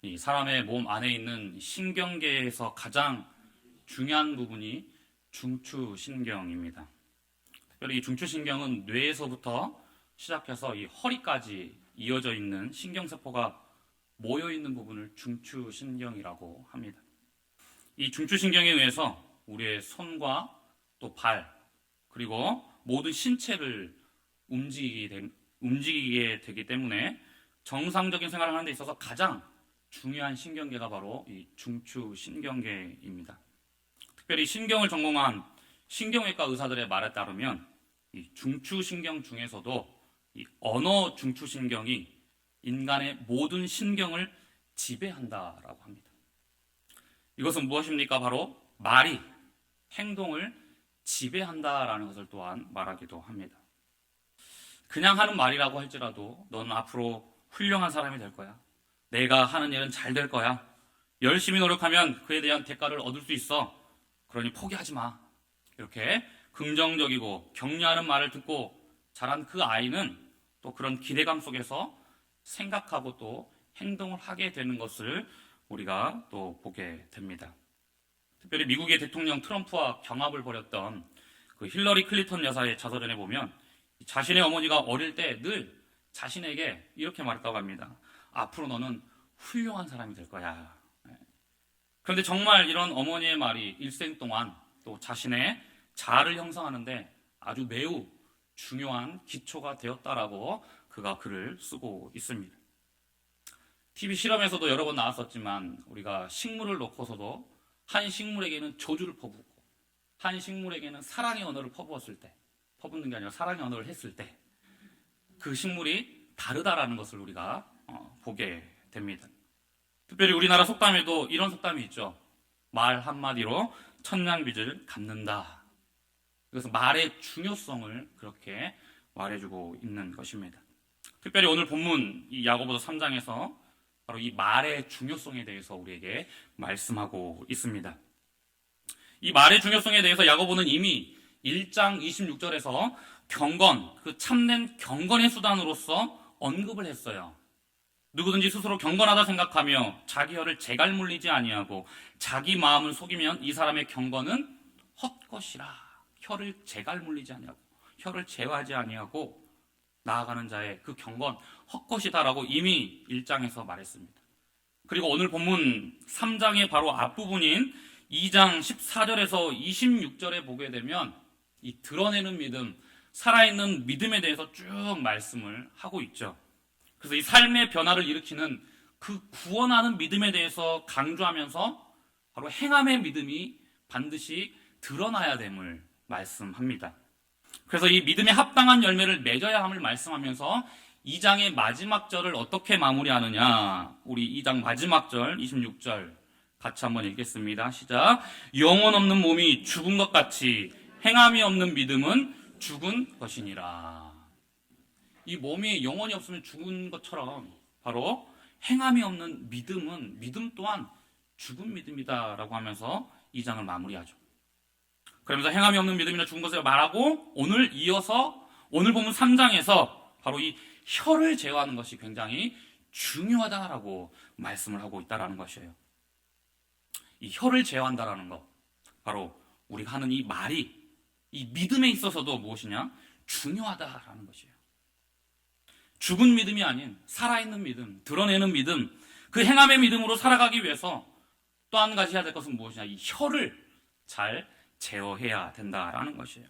이 사람의 몸 안에 있는 신경계에서 가장 중요한 부분이 중추신경입니다. 특별히 이 중추신경은 뇌에서부터 시작해서 이 허리까지 이어져 있는 신경세포가 모여 있는 부분을 중추신경이라고 합니다. 이 중추신경에 의해서 우리의 손과 또 발, 그리고 모든 신체를 움직이게 되기 때문에 정상적인 생활을 하는 데 있어서 가장 중요한 신경계가 바로 이 중추신경계입니다. 특별히 신경을 전공한 신경외과 의사들의 말에 따르면 이 중추신경 중에서도 이 언어 중추신경이 인간의 모든 신경을 지배한다라고 합니다. 이것은 무엇입니까? 바로 말이 행동을 지배한다라는 것을 또한 말하기도 합니다. 그냥 하는 말이라고 할지라도 너는 앞으로 훌륭한 사람이 될 거야. 내가 하는 일은 잘 될 거야. 열심히 노력하면 그에 대한 대가를 얻을 수 있어. 그러니 포기하지 마. 이렇게 긍정적이고 격려하는 말을 듣고 자란 그 아이는 또 그런 기대감 속에서 생각하고 또 행동을 하게 되는 것을 우리가 또 보게 됩니다. 특별히 미국의 대통령 트럼프와 경합을 벌였던 그 힐러리 클린턴 여사의 자서전에 보면 자신의 어머니가 어릴 때 늘 자신에게 이렇게 말했다고 합니다. 앞으로 너는 훌륭한 사람이 될 거야. 그런데 정말 이런 어머니의 말이 일생 동안 또 자신의 자아를 형성하는데 아주 매우 중요한 기초가 되었다라고 그가 글을 쓰고 있습니다. TV 실험에서도 여러 번 나왔었지만 우리가 식물을 놓고서도 한 식물에게는 저주를 퍼붓고 한 식물에게는 사랑의 언어를 퍼부었을 때, 퍼붓는 게 아니라 사랑의 언어를 했을 때 그 식물이 다르다라는 것을 우리가 보게 됩니다. 특별히 우리나라 속담에도 이런 속담이 있죠. 말 한마디로 천냥빚을 갚는다. 그래서 말의 중요성을 그렇게 말해주고 있는 것입니다. 특별히 오늘 본문 이 야고보서 3장에서 바로 이 말의 중요성에 대해서 우리에게 말씀하고 있습니다. 이 말의 중요성에 대해서 야고보는 이미 1장 26절에서 경건, 그 참된 경건의 수단으로서 언급을 했어요. 누구든지 스스로 경건하다 생각하며 자기 혀를 재갈 물리지 아니하고 자기 마음을 속이면 이 사람의 경건은 헛것이라. 혀를 재갈 물리지 아니하고 혀를 제어하지 아니하고 나아가는 자의 그 경건 헛것이다라고 이미 1장에서 말했습니다. 그리고 오늘 본문 3장의 바로 앞부분인 2장 14절에서 26절에 보게 되면 이 드러내는 믿음, 살아있는 믿음에 대해서 쭉 말씀을 하고 있죠. 그래서 이 삶의 변화를 일으키는 그 구원하는 믿음에 대해서 강조하면서 바로 행함의 믿음이 반드시 드러나야 됨을 말씀합니다. 그래서 이 믿음에 합당한 열매를 맺어야 함을 말씀하면서 2장의 마지막 절을 어떻게 마무리하느냐. 우리 2장 마지막 절 26절 같이 한번 읽겠습니다. 시작. 영혼 없는 몸이 죽은 것 같이 행함이 없는 믿음은 죽은 것이니라. 이 몸이 영혼이 없으면 죽은 것처럼 바로 행함이 없는 믿음은 믿음 또한 죽은 믿음이다라고 하면서 2장을 마무리하죠. 그러면서 행함이 없는 믿음이나 죽은 것을 말하고 오늘 이어서 오늘 보면 3장에서 바로 이 혀를 제어하는 것이 굉장히 중요하다라고 말씀을 하고 있다라는 것이에요. 이 혀를 제어한다라는 것, 바로 우리가 하는 이 말이 이 믿음에 있어서도 무엇이냐? 중요하다라는 것이에요. 죽은 믿음이 아닌 살아있는 믿음, 드러내는 믿음, 그 행함의 믿음으로 살아가기 위해서 또 한 가지 해야 될 것은 무엇이냐? 이 혀를 잘 제어해야 된다라는 것이에요.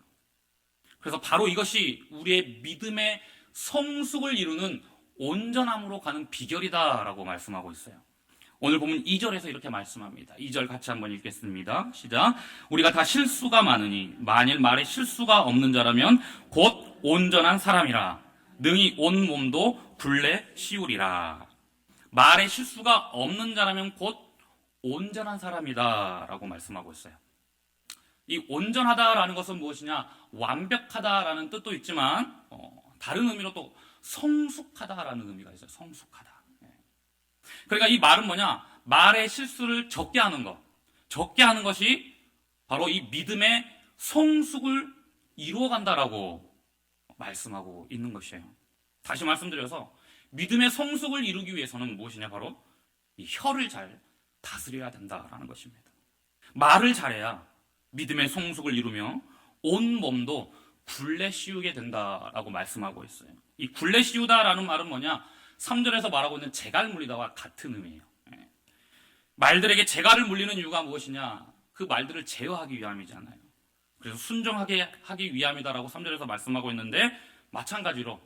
그래서 바로 이것이 우리의 믿음의 성숙을 이루는 온전함으로 가는 비결이다라고 말씀하고 있어요. 오늘 보면 2절에서 이렇게 말씀합니다. 2절 같이 한번 읽겠습니다. 시작. 우리가 다 실수가 많으니 만일 말에 실수가 없는 자라면 곧 온전한 사람이라 능히 온 몸도 굴레 씌우리라. 말에 실수가 없는 자라면 곧 온전한 사람이다 라고 말씀하고 있어요. 이 온전하다라는 것은 무엇이냐? 완벽하다라는 뜻도 있지만 다른 의미로 또 성숙하다라는 의미가 있어요. 성숙하다. 그러니까 이 말은 뭐냐? 말의 실수를 적게 하는 것. 적게 하는 것이 바로 이 믿음의 성숙을 이루어간다라고 말씀하고 있는 것이에요. 다시 말씀드려서 믿음의 성숙을 이루기 위해서는 무엇이냐? 바로 이 혀를 잘 다스려야 된다라는 것입니다. 말을 잘해야 믿음의 성숙을 이루며 온 몸도 굴레 씌우게 된다라고 말씀하고 있어요. 이 굴레 씌우다라는 말은 뭐냐? 3절에서 말하고 있는 재갈 물리다와 같은 의미예요. 말들에게 재갈을 물리는 이유가 무엇이냐? 그 말들을 제어하기 위함이잖아요. 그래서 순종하게 하기 위함이다라고 3절에서 말씀하고 있는데, 마찬가지로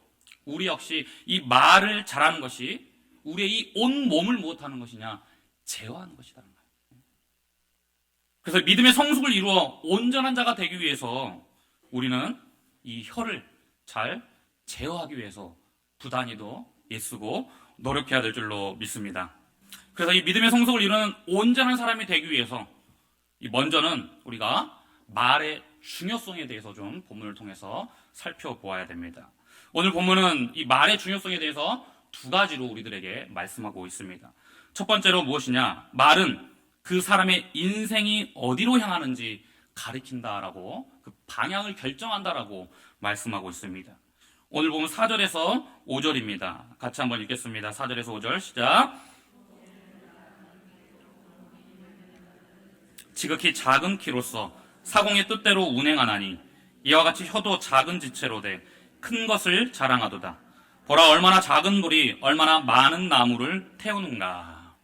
우리 역시 이 말을 잘하는 것이 우리의 이 온 몸을 무엇하는 것이냐? 제어하는 것이라는 거예요. 그래서 믿음의 성숙을 이루어 온전한 자가 되기 위해서 우리는 이 혀를 잘 제어하기 위해서 부단히도 애쓰고 노력해야 될 줄로 믿습니다. 그래서 이 믿음의 성숙을 이루는 온전한 사람이 되기 위해서 먼저는 우리가 말의 중요성에 대해서 좀 본문을 통해서 살펴보아야 됩니다. 오늘 본문은 이 말의 중요성에 대해서 두 가지로 우리들에게 말씀하고 있습니다. 첫 번째로 무엇이냐? 말은 그 사람의 인생이 어디로 향하는지 가리킨다라고, 그 방향을 결정한다라고 말씀하고 있습니다. 오늘 보면 4절에서 5절입니다. 같이 한번 읽겠습니다. 4절에서 5절 시작. 지극히 작은 키로서 사공의 뜻대로 운행하나니 이와 같이 혀도 작은 지체로 돼 큰 것을 자랑하도다. 보라, 얼마나 작은 불이 얼마나 많은 나무를 태우는가.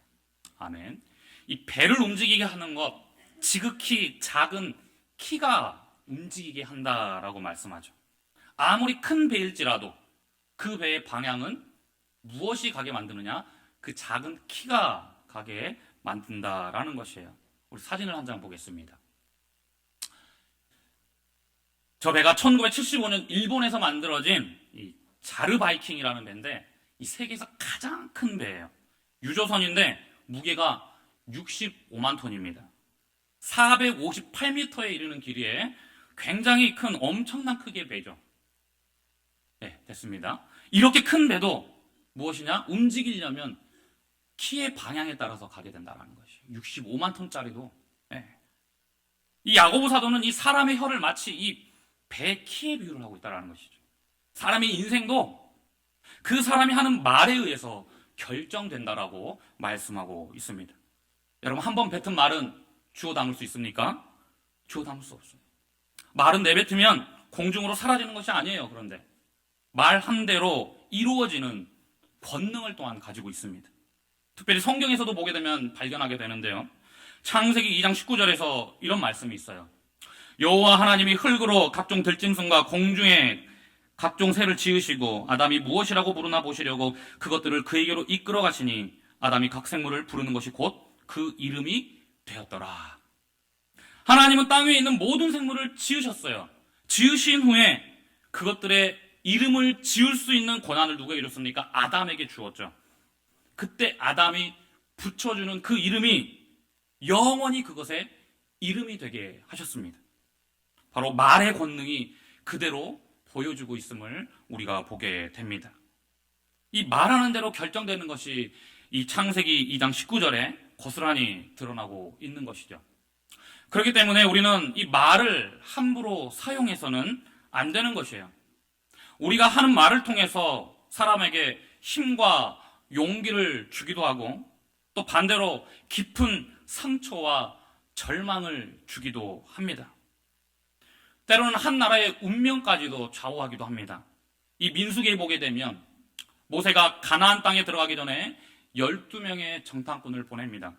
아멘. 이 배를 움직이게 하는 것, 지극히 작은 키가 움직이게 한다라고 말씀하죠. 아무리 큰 배일지라도 그 배의 방향은 무엇이 가게 만드느냐? 그 작은 키가 가게 만든다라는 것이에요. 우리 사진을 한 장 보겠습니다. 저 배가 1975년 일본에서 만들어진 이 자르바이킹이라는 배인데, 이 세계에서 가장 큰 배예요. 유조선인데 무게가 65만 톤입니다. 458m에 이르는 길이에 굉장히 큰 엄청난 크기의 배죠. 네, 됐습니다. 이렇게 큰 배도 무엇이냐? 움직이려면 키의 방향에 따라서 가게 된다는 것이에요. 65만 톤짜리도. 네. 이 야고보 사도는 이 사람의 혀를 마치 이 배 키에 비유를 하고 있다는 것이죠. 사람의 인생도 그 사람이 하는 말에 의해서 결정된다라고 말씀하고 있습니다. 여러분, 한번 뱉은 말은 주워 담을 수 있습니까? 주워 담을 수 없어요. 말은 내뱉으면 공중으로 사라지는 것이 아니에요. 그런데 말 한 대로 이루어지는 권능을 또한 가지고 있습니다. 특별히 성경에서도 보게 되면 발견하게 되는데요. 창세기 2장 19절에서 이런 말씀이 있어요. 여호와 하나님이 흙으로 각종 들짐승과 공중에 각종 새를 지으시고 아담이 무엇이라고 부르나 보시려고 그것들을 그에게로 이끌어 가시니 아담이 각 생물을 부르는 것이 곧 그 이름이 되었더라. 하나님은 땅 위에 있는 모든 생물을 지으셨어요. 지으신 후에 그것들의 이름을 지을 수 있는 권한을 누구에게 줬습니까? 아담에게 주었죠. 그때 아담이 붙여주는 그 이름이 영원히 그것의 이름이 되게 하셨습니다. 바로 말의 권능이 그대로 보여주고 있음을 우리가 보게 됩니다. 이 말하는 대로 결정되는 것이 이 창세기 2장 19절에 고스란히 드러나고 있는 것이죠. 그렇기 때문에 우리는 이 말을 함부로 사용해서는 안 되는 것이에요. 우리가 하는 말을 통해서 사람에게 힘과 용기를 주기도 하고, 또 반대로 깊은 상처와 절망을 주기도 합니다. 때로는 한 나라의 운명까지도 좌우하기도 합니다. 이 민수기에 보게 되면 모세가 가나안 땅에 들어가기 전에 12명의 정탐꾼을 보냅니다.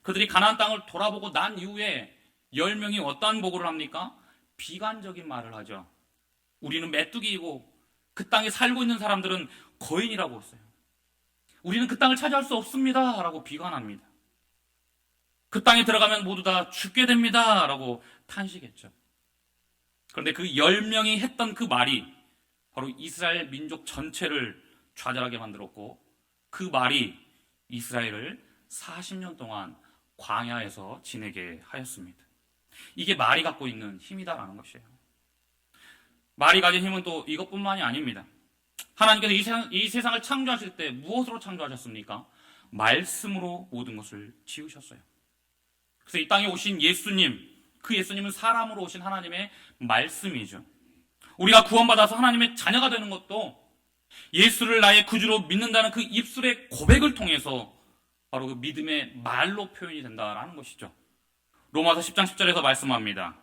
그들이 가나안 땅을 돌아보고 난 이후에 10명이 어떠한 보고를 합니까? 비관적인 말을 하죠. 우리는 메뚜기이고 그 땅에 살고 있는 사람들은 거인이라고 했어요. 우리는 그 땅을 차지할 수 없습니다 라고 비관합니다. 그 땅에 들어가면 모두 다 죽게 됩니다 라고 탄식했죠. 그런데 그 10명이 했던 그 말이 바로 이스라엘 민족 전체를 좌절하게 만들었고, 그 말이 이스라엘을 40년 동안 광야에서 지내게 하였습니다. 이게 말이 갖고 있는 힘이다라는 것이에요. 말이 가진 힘은 또 이것뿐만이 아닙니다. 하나님께서 이 세상을 창조하실 때 무엇으로 창조하셨습니까? 말씀으로 모든 것을 지으셨어요. 그래서 이 땅에 오신 예수님, 그 예수님은 사람으로 오신 하나님의 말씀이죠. 우리가 구원받아서 하나님의 자녀가 되는 것도 예수를 나의 구주로 믿는다는 그 입술의 고백을 통해서 바로 그 믿음의 말로 표현이 된다라는 것이죠. 로마서 10장 10절에서 말씀합니다.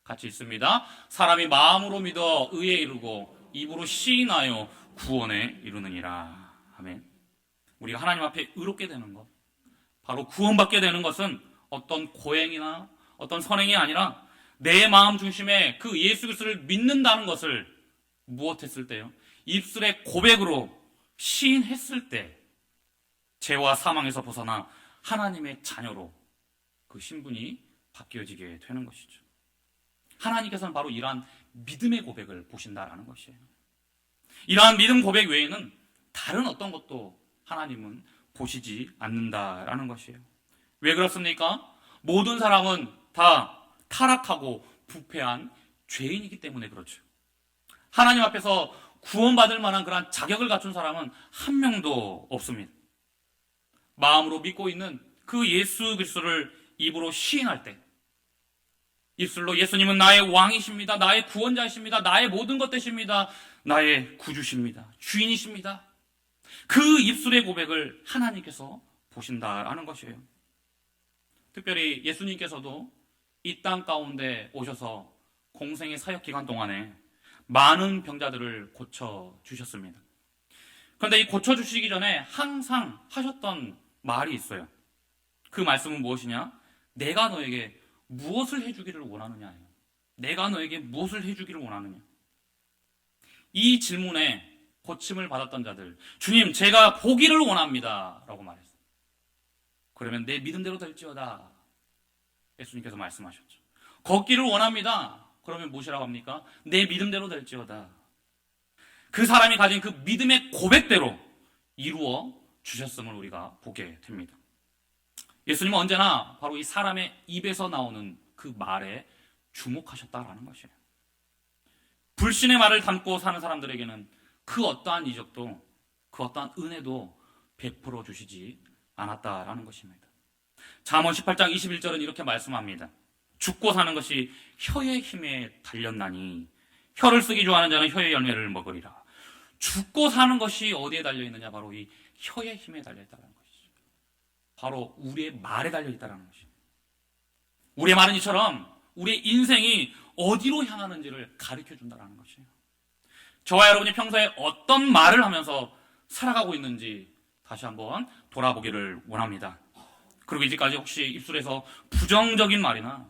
같이 읽습니다. 사람이 마음으로 믿어 의에 이르고 입으로 시인하여 구원에 이르느니라. 아멘. 우리가 하나님 앞에 의롭게 되는 것, 바로 구원받게 되는 것은 어떤 고행이나 어떤 선행이 아니라 내 마음 중심에 그 예수 그리스도를 믿는다는 것을 무엇했을 때요? 입술의 고백으로 시인했을 때 죄와 사망에서 벗어나 하나님의 자녀로 그 신분이 바뀌어지게 되는 것이죠. 하나님께서는 바로 이러한 믿음의 고백을 보신다라는 것이에요. 이러한 믿음 고백 외에는 다른 어떤 것도 하나님은 보시지 않는다라는 것이에요. 왜 그렇습니까? 모든 사람은 다 타락하고 부패한 죄인이기 때문에 그렇죠. 하나님 앞에서 구원받을 만한 그러한 자격을 갖춘 사람은 한 명도 없습니다. 마음으로 믿고 있는 그 예수 그리스도를 입으로 시인할 때, 입술로 예수님은 나의 왕이십니다, 나의 구원자이십니다, 나의 모든 것 되십니다, 나의 구주십니다, 주인이십니다, 그 입술의 고백을 하나님께서 보신다라는 것이에요. 특별히 예수님께서도 이 땅 가운데 오셔서 공생의 사역 기간 동안에 많은 병자들을 고쳐주셨습니다. 그런데 이 고쳐주시기 전에 항상 하셨던 말이 있어요. 그 말씀은 무엇이냐? 내가 너에게 무엇을 해주기를 원하느냐예요. 내가 너에게 무엇을 해주기를 원하느냐. 이 질문에 고침을 받았던 자들, 주님, 제가 보기를 원합니다 라고 말했어요. 그러면 내 믿음대로 될지어다, 예수님께서 말씀하셨죠. 걷기를 원합니다. 그러면 무엇이라고 합니까? 내 믿음대로 될지어다. 그 사람이 가진 그 믿음의 고백대로 이루어 주셨음을 우리가 보게 됩니다. 예수님은 언제나 바로 이 사람의 입에서 나오는 그 말에 주목하셨다라는 것이에요. 불신의 말을 담고 사는 사람들에게는 그 어떠한 이적도, 그 어떠한 은혜도 베풀어 주시지 않았다라는 것입니다. 잠언 18장 21절은 이렇게 말씀합니다. 죽고 사는 것이 혀의 힘에 달렸나니 혀를 쓰기 좋아하는 자는 혀의 열매를 먹으리라. 죽고 사는 것이 어디에 달려있느냐? 바로 이 혀의 힘에 달려있다는 것이죠. 바로 우리의 말에 달려있다는 것이죠. 우리의 말은 이처럼 우리의 인생이 어디로 향하는지를 가르쳐준다는 것이에요. 저와 여러분이 평소에 어떤 말을 하면서 살아가고 있는지 다시 한번 돌아보기를 원합니다. 그리고 이제까지 혹시 입술에서 부정적인 말이나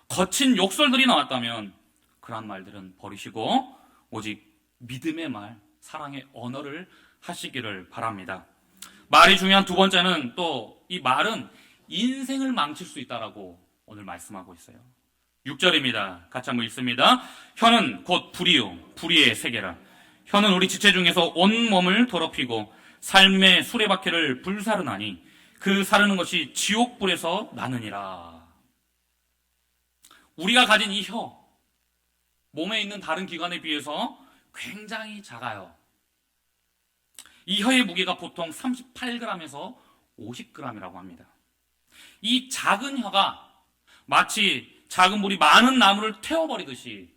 거친 욕설들이 나왔다면 그러한 말들은 버리시고 오직 믿음의 말, 사랑의 언어를 하시기를 바랍니다. 말이 중요한 두 번째는 또 이 말은 인생을 망칠 수 있다라고 오늘 말씀하고 있어요. 6절입니다. 같이 한번 읽습니다. 혀는 곧 불이요 불의의 세계라. 혀는 우리 지체 중에서 온 몸을 더럽히고 삶의 수레바퀴를 불사르나니 그 사르는 것이 지옥불에서 나느니라. 우리가 가진 이 혀, 몸에 있는 다른 기관에 비해서 굉장히 작아요. 이 혀의 무게가 보통 38g에서 50g이라고 합니다. 이 작은 혀가 마치 작은 물이 많은 나무를 태워버리듯이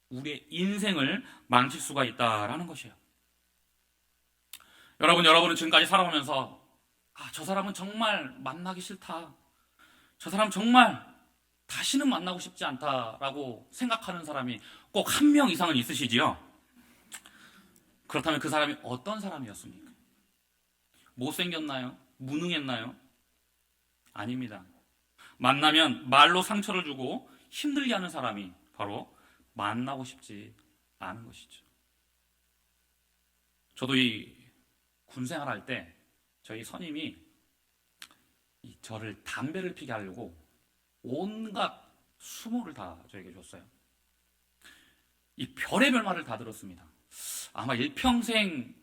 우리의 인생을 망칠 수가 있다라는 것이에요. 여러분은 지금까지 살아오면서 저 사람은 정말 만나기 싫다, 저 사람 정말 다시는 만나고 싶지 않다라고 생각하는 사람이 꼭 한 명 이상은 있으시지요? 그렇다면 그 사람이 어떤 사람이었습니까? 못생겼나요? 무능했나요? 아닙니다. 만나면 말로 상처를 주고 힘들게 하는 사람이 바로 만나고 싶지 않은 것이죠. 저도 이 군생활 할 때 저희 선임이 저를 담배를 피게 하려고 온갖 수모를 다 저에게 줬어요. 이 별의별 말을 다 들었습니다. 아마 일평생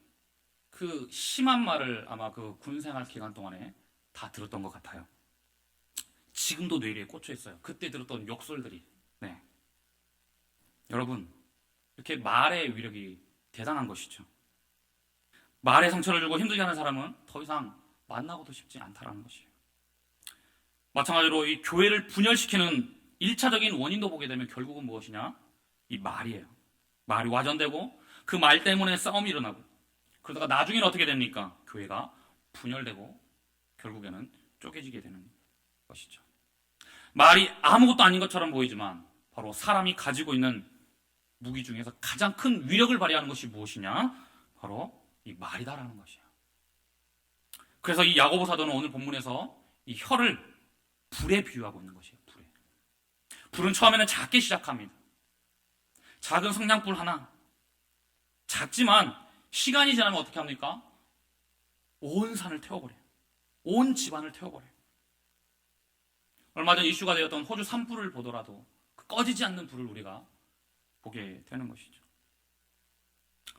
그 심한 말을 아마 그 군생활 기간 동안에 다 들었던 것 같아요. 지금도 뇌리에 꽂혀 있어요. 그때 들었던 욕설들이. 네. 여러분, 이렇게 말의 위력이 대단한 것이죠. 말에 상처를 주고 힘들게 하는 사람은 더 이상 만나고도 싶지 않다라는 것이에요. 마찬가지로 이 교회를 분열시키는 1차적인 원인도 보게 되면 결국은 무엇이냐? 이 말이에요. 말이 와전되고 그 말 때문에 싸움이 일어나고, 그러다가 나중에는 어떻게 됩니까? 교회가 분열되고 결국에는 쪼개지게 되는 것이죠. 말이 아무것도 아닌 것처럼 보이지만 바로 사람이 가지고 있는 무기 중에서 가장 큰 위력을 발휘하는 것이 무엇이냐? 바로 이 말이다라는 것이에요. 그래서 이 야고보 사도는 오늘 본문에서 이 혀를 불에 비유하고 있는 것이에요. 불에. 불은 처음에는 작게 시작합니다. 작은 성냥불 하나. 작지만 시간이 지나면 어떻게 합니까? 온 산을 태워버려요. 온 집안을 태워버려요. 얼마 전 이슈가 되었던 호주 산불을 보더라도 그 꺼지지 않는 불을 우리가 보게 되는 것이죠.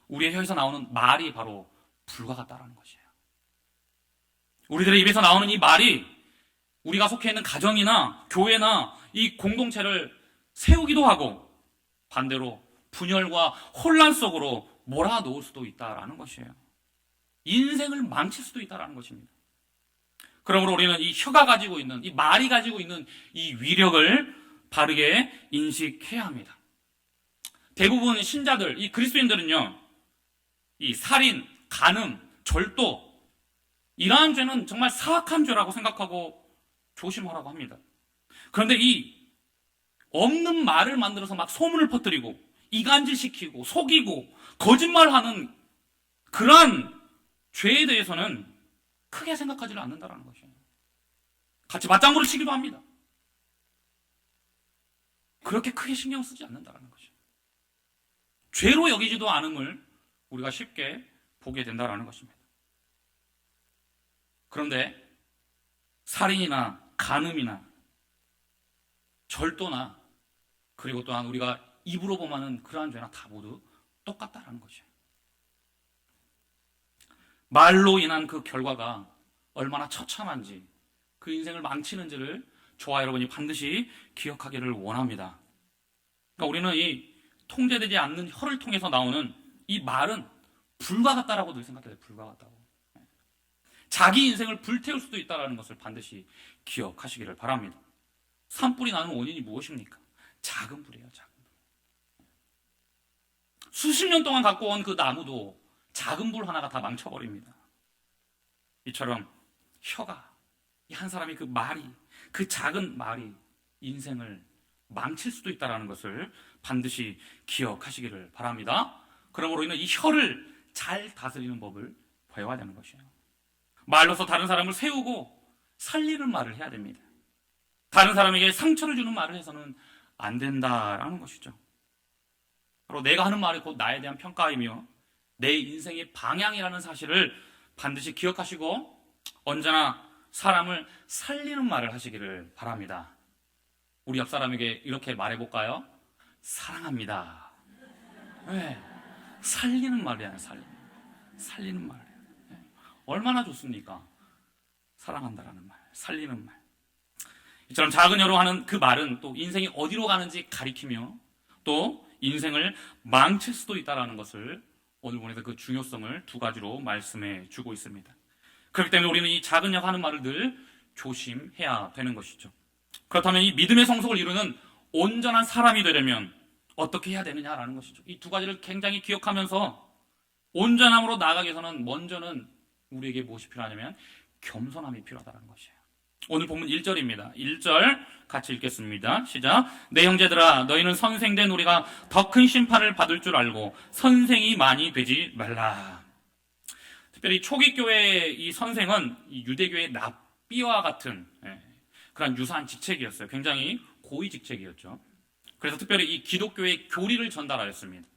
우리의 혀에서 나오는 말이 바로 불과 같다라는 것이에요. 우리들의 입에서 나오는 이 말이 우리가 속해 있는 가정이나 교회나 이 공동체를 세우기도 하고 반대로 분열과 혼란 속으로 몰아놓을 수도 있다라는 것이에요. 인생을 망칠 수도 있다라는 것입니다. 그러므로 우리는 이 혀가 가지고 있는, 이 말이 가지고 있는 이 위력을 바르게 인식해야 합니다. 대부분 신자들, 이 그리스도인들은요, 이 살인, 간음, 절도, 이러한 죄는 정말 사악한 죄라고 생각하고 조심하라고 합니다. 그런데 이 없는 말을 만들어서 막 소문을 퍼뜨리고 이간질시키고 속이고 거짓말하는 그러한 죄에 대해서는 크게 생각하지를 않는다는 것이에요. 같이 맞장구를 치기도 합니다. 그렇게 크게 신경 쓰지 않는다는 것이에요. 죄로 여기지도 않음을 우리가 쉽게 보게 된다는 것입니다. 그런데 살인이나 간음이나 절도나 그리고 또한 우리가 입으로 범하는 그러한 죄나 다 모두 똑같다는 것이에요. 말로 인한 그 결과가 얼마나 처참한지, 그 인생을 망치는지를 저와 여러분이 반드시 기억하기를 원합니다. 그러니까 우리는 이 통제되지 않는 혀를 통해서 나오는 이 말은 불과 같다라고 늘 생각해요. 불과 같다고. 자기 인생을 불태울 수도 있다는 것을 반드시 기억하시기를 바랍니다. 산불이 나는 원인이 무엇입니까? 작은 불이에요. 작은 불. 수십 년 동안 갖고 온 그 나무도 작은 불 하나가 다 망쳐버립니다. 이처럼 혀가, 이 한 사람의 그 말이, 그 작은 말이 인생을 망칠 수도 있다는 것을 반드시 기억하시기를 바랍니다. 그러므로 인해 이 혀를 잘 다스리는 법을 배워야 되는 것이에요. 말로서 다른 사람을 세우고 살리는 말을 해야 됩니다. 다른 사람에게 상처를 주는 말을 해서는 안 된다라는 것이죠. 바로 내가 하는 말이 곧 나에 대한 평가이며 내 인생의 방향이라는 사실을 반드시 기억하시고 언제나 사람을 살리는 말을 하시기를 바랍니다. 우리 옆 사람에게 이렇게 말해볼까요? 사랑합니다. 네. 살리는 말이에요. 살리는 말. 네. 얼마나 좋습니까? 사랑한다라는 말, 살리는 말. 이처럼 작은 혀로 하는 그 말은 또 인생이 어디로 가는지 가리키며 또 인생을 망칠 수도 있다는 것을 오늘 본에서 그 중요성을 두 가지로 말씀해 주고 있습니다. 그렇기 때문에 우리는 이 작은 혀 하는 말을 늘 조심해야 되는 것이죠. 그렇다면 이 믿음의 성숙을 이루는 온전한 사람이 되려면 어떻게 해야 되느냐라는 것이죠. 이 두 가지를 굉장히 기억하면서 온전함으로 나아가기 위해서는 먼저는 우리에게 무엇이 필요하냐면 겸손함이 필요하다는 것이에요. 오늘 본문 1절입니다. 1절 같이 읽겠습니다. 시작. 내 형제들아 너희는 선생된 우리가 더 큰 심판을 받을 줄 알고 선생이 많이 되지 말라. 특별히 초기 교회의 이 선생은 이 유대교의 랍비와 같은 그런 유사한 직책이었어요. 굉장히 고위 직책이었죠. 그래서 특별히 이 기독교의 교리를 전달하였습니다.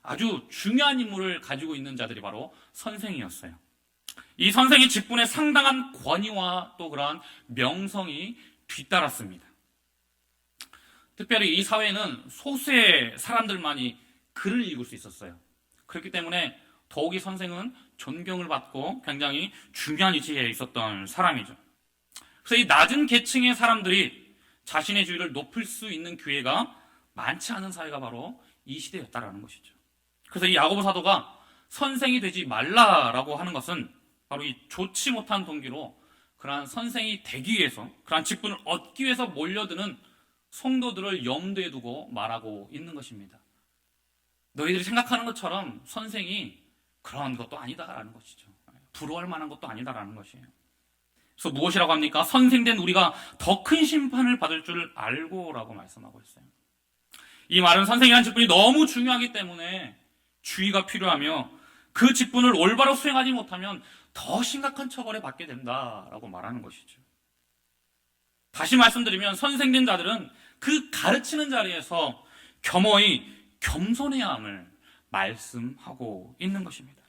아주 중요한 임무를 가지고 있는 자들이 바로 선생이었어요. 이 선생의 직분에 상당한 권위와 또 그러한 명성이 뒤따랐습니다. 특별히 이 사회는 소수의 사람들만이 글을 읽을 수 있었어요. 그렇기 때문에 더욱이 선생은 존경을 받고 굉장히 중요한 위치에 있었던 사람이죠. 그래서 이 낮은 계층의 사람들이 자신의 지위를 높일 수 있는 기회가 많지 않은 사회가 바로 이 시대였다라는 것이죠. 그래서 이 야고보 사도가 선생이 되지 말라라고 하는 것은 바로 이 좋지 못한 동기로 그러한 선생이 되기 위해서, 그러한 직분을 얻기 위해서 몰려드는 성도들을 염두에 두고 말하고 있는 것입니다. 너희들이 생각하는 것처럼 선생이 그런 것도 아니다라는 것이죠. 부러워할 만한 것도 아니다라는 것이에요. 그래서 무엇이라고 합니까? 선생된 우리가 더 큰 심판을 받을 줄 알고라고 말씀하고 있어요. 이 말은 선생이라는 직분이 너무 중요하기 때문에 주의가 필요하며 그 직분을 올바로 수행하지 못하면 더 심각한 처벌에 받게 된다라고 말하는 것이죠. 다시 말씀드리면 선생된 자들은 그 가르치는 자리에서 겸허히 겸손해야 함을 말씀하고 있는 것입니다.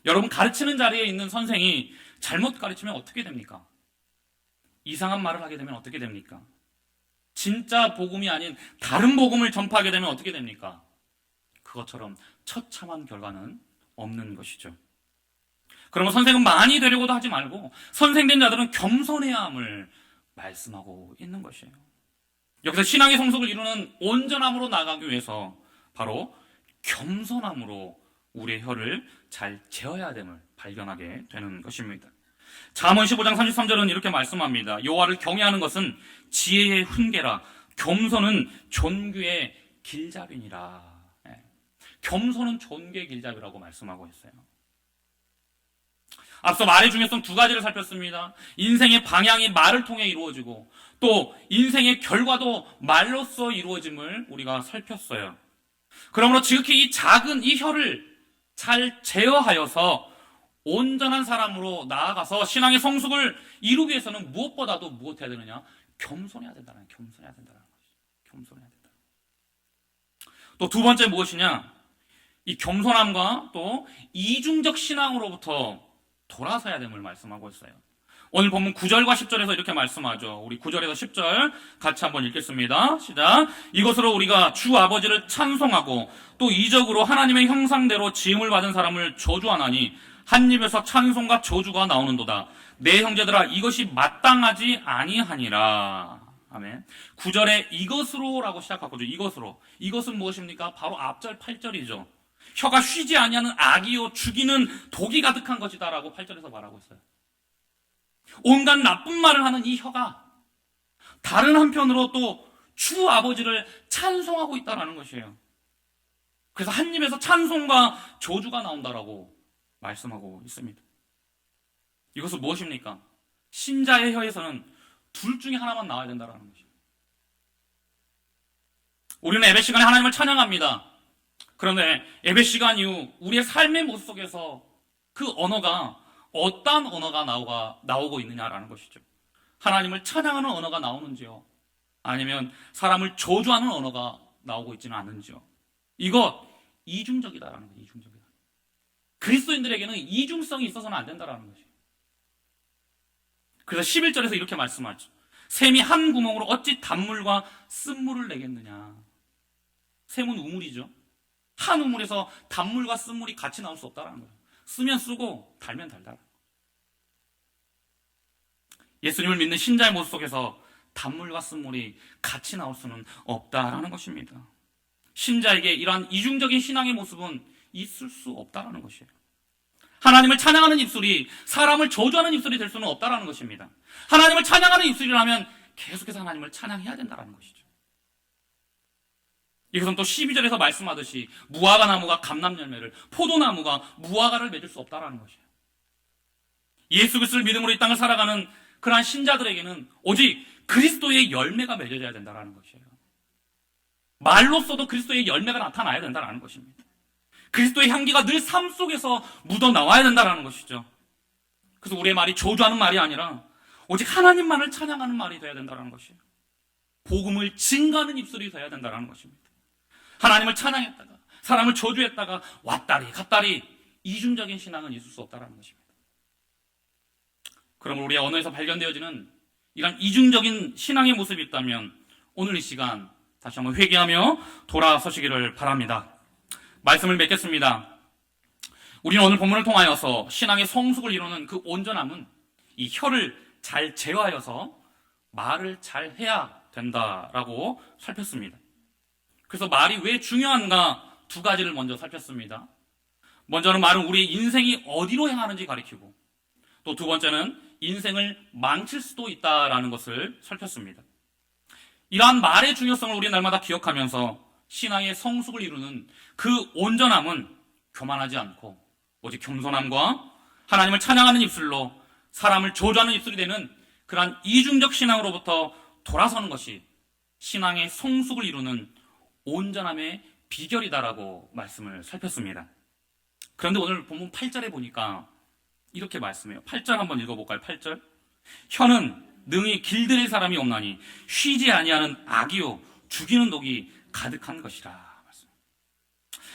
여러분, 가르치는 자리에 있는 선생이 잘못 가르치면 어떻게 됩니까? 이상한 말을 하게 되면 어떻게 됩니까? 진짜 복음이 아닌 다른 복음을 전파하게 되면 어떻게 됩니까? 그것처럼 처참한 결과는 없는 것이죠. 그러면 선생은 많이 되려고도 하지 말고 선생된 자들은 겸손해야 함을 말씀하고 있는 것이에요. 여기서 신앙의 성숙을 이루는 온전함으로 나가기 위해서 바로 겸손함으로 우리의 혀를 잘 제어해야 됨을 발견하게 되는 것입니다. 잠언 15장 33절은 이렇게 말씀합니다. 여호와를 경외하는 것은 지혜의 훈계라 겸손은 존귀의 길잡이니라. 겸손은 존귀의 길잡이라고 말씀하고 있어요. 앞서 말의 중요성 두 가지를 살폈습니다. 인생의 방향이 말을 통해 이루어지고 또 인생의 결과도 말로써 이루어짐을 우리가 살폈어요. 그러므로 지극히 이 작은 이 혀를 잘 제어하여서 온전한 사람으로 나아가서 신앙의 성숙을 이루기 위해서는 무엇보다도 무엇해야 되느냐? 겸손해야 된다는 거죠. 겸손해야 된다는 것이죠. 겸손해야 된다. 또 두 번째 무엇이냐? 이 겸손함과 또 이중적 신앙으로부터 돌아서야 됨을 말씀하고 있어요. 오늘 본문 9절과 10절에서 이렇게 말씀하죠. 우리 9절에서 10절 같이 한번 읽겠습니다. 시작. 이것으로 우리가 주 아버지를 찬송하고 또 이적으로 하나님의 형상대로 지음을 받은 사람을 저주하나니 한 입에서 찬송과 저주가 나오는도다. 내 형제들아 이것이 마땅하지 아니하니라. 아멘. 9절에 이것으로라고 시작하고 이것으로. 이것은 무엇입니까? 바로 앞절 8절이죠. 혀가 쉬지 아니하는 악이요 죽이는 독이 가득한 것이다 라고 8절에서 말하고 있어요. 온갖 나쁜 말을 하는 이 혀가 다른 한편으로 또 주 아버지를 찬송하고 있다는 것이에요. 그래서 한 입에서 찬송과 저주가 나온다라고 말씀하고 있습니다. 이것은 무엇입니까? 신자의 혀에서는 둘 중에 하나만 나와야 된다는 것입니다. 우리는 예배 시간에 하나님을 찬양합니다. 그런데 예배 시간 이후 우리의 삶의 모습 속에서 그 언어가 어떤 언어가 나오고 있느냐라는 것이죠. 하나님을 찬양하는 언어가 나오는지요? 아니면 사람을 저주하는 언어가 나오고 있지는 않은지요? 이것 이중적이다라는 거예요. 이중적이다. 그리스도인들에게는 이중성이 있어서는 안 된다라는 것이에요. 그래서 11절에서 이렇게 말씀하죠. 샘이 한 구멍으로 어찌 단물과 쓴물을 내겠느냐. 샘은 우물이죠. 한 우물에서 단물과 쓴물이 같이 나올 수 없다는 거예요. 쓰면 쓰고 달면 달다. 예수님을 믿는 신자의 모습 속에서 단물과 쓴물이 같이 나올 수는 없다라는 것입니다. 신자에게 이러한 이중적인 신앙의 모습은 있을 수 없다라는 것이에요. 하나님을 찬양하는 입술이 사람을 저주하는 입술이 될 수는 없다라는 것입니다. 하나님을 찬양하는 입술이라면 계속해서 하나님을 찬양해야 된다는 것이죠. 이것은 또 12절에서 말씀하듯이 무화과 나무가 감람 열매를, 포도나무가 무화과를 맺을 수 없다라는 것이에요. 예수 그리스도를 믿음으로 이 땅을 살아가는 그러한 신자들에게는 오직 그리스도의 열매가 맺어져야 된다는 것이에요. 말로써도 그리스도의 열매가 나타나야 된다는 것입니다. 그리스도의 향기가 늘 삶 속에서 묻어나와야 된다는 것이죠. 그래서 우리의 말이 저주하는 말이 아니라 오직 하나님만을 찬양하는 말이 되어야 된다는 것이에요. 복음을 증거하는 입술이 되어야 된다는 것입니다. 하나님을 찬양했다가 사람을 저주했다가 왔다리 갔다리 이중적인 신앙은 있을 수 없다는 것입니다. 그러면 우리의 언어에서 발견되어지는 이런 이중적인 신앙의 모습이 있다면 오늘 이 시간 다시 한번 회개하며 돌아서시기를 바랍니다. 말씀을 맺겠습니다. 우리는 오늘 본문을 통하여서 신앙의 성숙을 이루는 그 온전함은 이 혀를 잘 제어하여서 말을 잘 해야 된다라고 살폈습니다. 그래서 말이 왜 중요한가 두 가지를 먼저 살폈습니다. 먼저는 말은 우리의 인생이 어디로 향하는지 가리키고 또 두 번째는 인생을 망칠 수도 있다라는 것을 살폈습니다. 이러한 말의 중요성을 우리 날마다 기억하면서 신앙의 성숙을 이루는 그 온전함은 교만하지 않고 오직 겸손함과 하나님을 찬양하는 입술로 사람을 조조하는 입술이 되는 그러한 이중적 신앙으로부터 돌아서는 것이 신앙의 성숙을 이루는 온전함의 비결이다라고 말씀을 살폈습니다. 그런데 오늘 본문 8절에 보니까 이렇게 말씀해요. 8절 한번 읽어볼까요? 8절. 혀는 능히 길들일 사람이 없나니 쉬지 아니하는 악이요 죽이는 독이 가득한 것이라.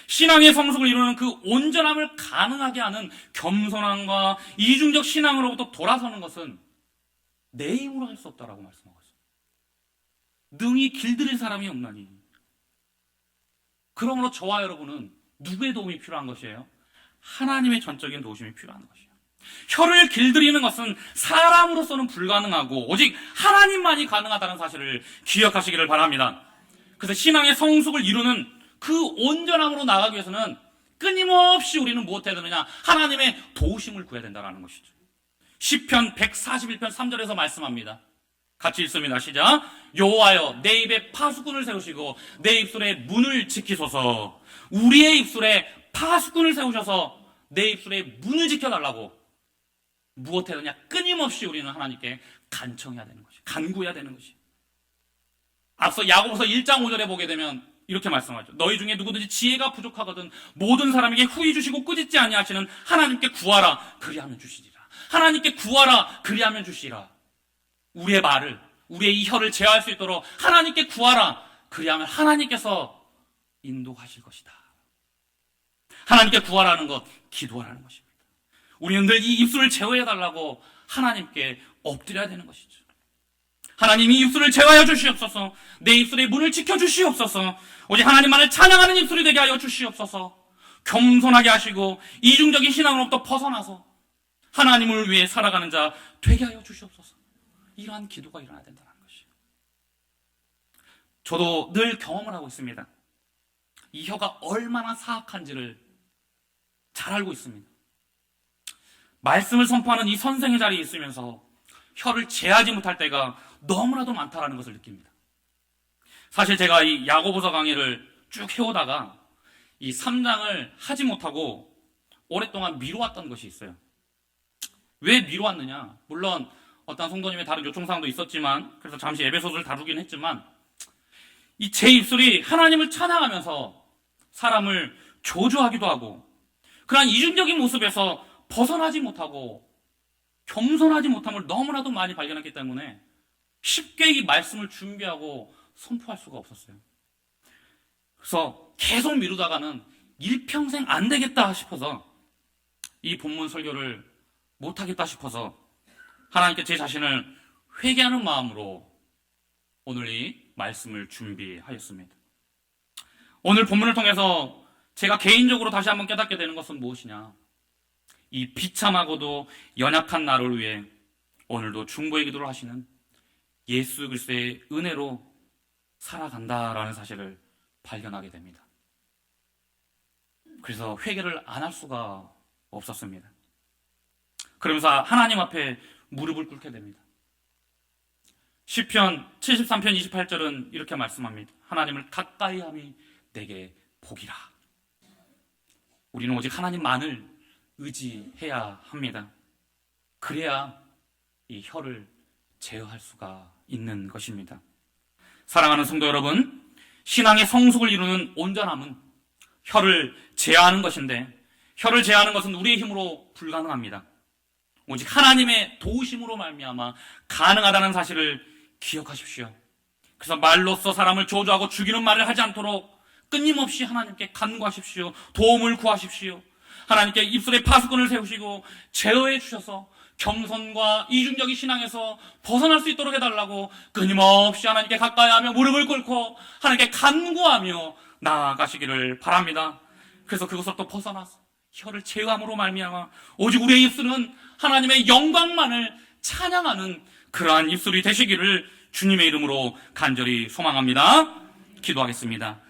신앙의 성숙을 이루는 그 온전함을 가능하게 하는 겸손함과 이중적 신앙으로부터 돌아서는 것은 내 힘으로 할 수 없다라고 말씀하고 있습니다. 능히 길들일 사람이 없나니. 그러므로 저와 여러분은 누구의 도움이 필요한 것이에요? 하나님의 전적인 도우심이 필요한 것이에요. 혀를 길들이는 것은 사람으로서는 불가능하고 오직 하나님만이 가능하다는 사실을 기억하시기를 바랍니다. 그래서 신앙의 성숙을 이루는 그 온전함으로 나가기 위해서는 끊임없이 우리는 무엇해야 되느냐? 하나님의 도우심을 구해야 된다는 것이죠. 시편 141편 3절에서 말씀합니다. 같이 읽습니다. 시작. 여호와여 내 입에 파수꾼을 세우시고 내 입술에 문을 지키소서. 우리의 입술에 파수꾼을 세우셔서 내 입술에 문을 지켜달라고 무엇해야 되냐? 끊임없이 우리는 하나님께 간청해야 되는 것이, 간구해야 되는 것이. 앞서 야고보서 1장 5절에 보게 되면 이렇게 말씀하죠. 너희 중에 누구든지 지혜가 부족하거든 모든 사람에게 후히 주시고 꾸짖지 아니하시는 하나님께 구하라 그리하면 주시리라. 하나님께 구하라 그리하면 주시리라. 우리의 말을, 우리의 이 혀를 제어할 수 있도록 하나님께 구하라 그리하면 하나님께서 인도하실 것이다. 하나님께 구하라는 것, 기도하라는 것입니다. 우리는 늘 이 입술을 제어해달라고 하나님께 엎드려야 되는 것이죠. 하나님이 입술을 제어하여 주시옵소서. 내 입술의 문을 지켜주시옵소서. 오직 하나님만을 찬양하는 입술이 되게 하여 주시옵소서. 겸손하게 하시고 이중적인 신앙으로부터 벗어나서 하나님을 위해 살아가는 자 되게 하여 주시옵소서. 이러한 기도가 일어나야 된다는 것이에요. 저도 늘 경험을 하고 있습니다. 이 혀가 얼마나 사악한지를 잘 알고 있습니다. 말씀을 선포하는 이 선생의 자리에 있으면서 혀를 제하지 못할 때가 너무나도 많다라는 것을 느낍니다. 사실 제가 이 야고보서 강의를 쭉 해오다가 이 3장을 하지 못하고 오랫동안 미루었던 것이 있어요. 왜 미루었느냐? 물론 어떤 성도님의 다른 요청사항도 있었지만, 그래서 잠시 에베소서를 다루긴 했지만, 이 제 입술이 하나님을 찬양하면서 사람을 조조하기도 하고 그러한 이중적인 모습에서 벗어나지 못하고 겸손하지 못함을 너무나도 많이 발견했기 때문에 쉽게 이 말씀을 준비하고 선포할 수가 없었어요. 그래서 계속 미루다가는 일평생 안 되겠다 싶어서 이 본문 설교를 못하겠다 싶어서 하나님께 제 자신을 회개하는 마음으로 오늘 이 말씀을 준비하였습니다. 오늘 본문을 통해서 제가 개인적으로 다시 한번 깨닫게 되는 것은 무엇이냐? 이 비참하고도 연약한 나를 위해 오늘도 중보의 기도를 하시는 예수 그리스도의 은혜로 살아간다라는 사실을 발견하게 됩니다. 그래서 회개를 안 할 수가 없었습니다. 그러면서 하나님 앞에 무릎을 꿇게 됩니다. 시편 73편 28절은 이렇게 말씀합니다. 하나님을 가까이 함이 내게 복이라. 우리는 오직 하나님만을 의지해야 합니다. 그래야 이 혀를 제어할 수가 있는 것입니다. 사랑하는 성도 여러분, 신앙의 성숙을 이루는 온전함은 혀를 제어하는 것인데, 혀를 제어하는 것은 우리의 힘으로 불가능합니다. 오직 하나님의 도우심으로 말미암아 가능하다는 사실을 기억하십시오. 그래서 말로써 사람을 조조하고 죽이는 말을 하지 않도록 끊임없이 하나님께 간구하십시오. 도움을 구하십시오. 하나님께 입술에 파수꾼을 세우시고 제어해 주셔서 겸손과 이중적인 신앙에서 벗어날 수 있도록 해달라고 끊임없이 하나님께 가까이 하며 무릎을 꿇고 하나님께 간구하며 나아가시기를 바랍니다. 그래서 그것으로부터 벗어나서 혀를 제어함으로 말미암아 오직 우리의 입술은 하나님의 영광만을 찬양하는 그러한 입술이 되시기를 주님의 이름으로 간절히 소망합니다. 기도하겠습니다.